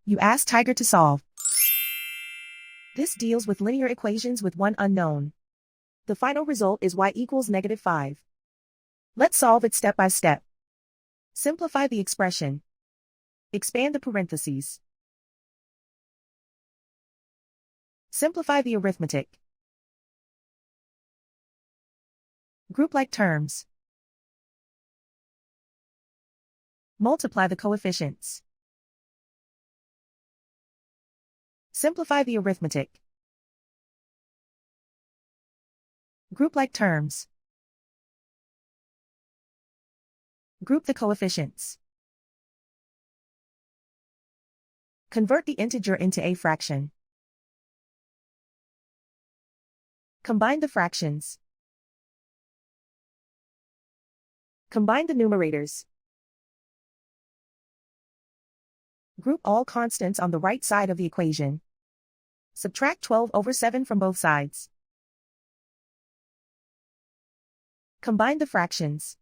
You ask Tiger to solve. This deals with linear equations with one unknown. The final result is y equals -5. Let's solve it step by step. Simplify the expression. Expand the parentheses. Simplify the arithmetic. Group like terms. Multiply the coefficients. Simplify the arithmetic. Group like terms. Group the coefficients. Convert the integer into a fraction. Combine the fractions. Combine the numerators. Group all constants on the right side of the equation. Subtract 12/7 from both sides. Combine the fractions.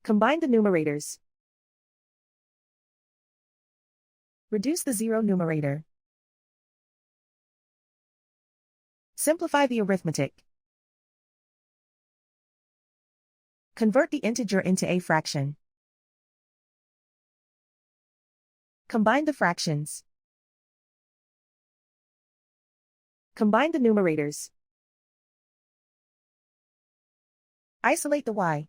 Combine the numerators. Reduce the zero numerator. Simplify the arithmetic. Convert the integer into a fraction. Combine the fractions. Combine the numerators. Isolate the y.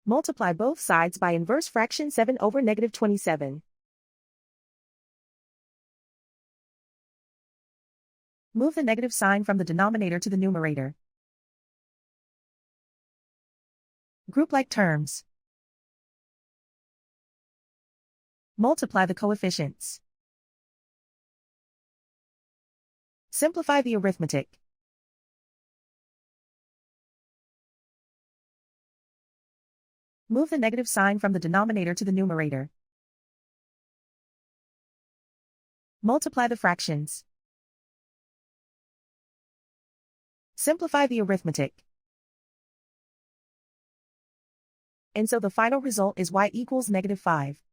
Multiply both sides by inverse fraction 7/-27. Move the negative sign from the denominator to the numerator. Group like terms. Multiply the coefficients. Simplify the arithmetic. Move the negative sign from the denominator to the numerator. Multiply the fractions. Simplify the arithmetic. And so the final result is y equals -5.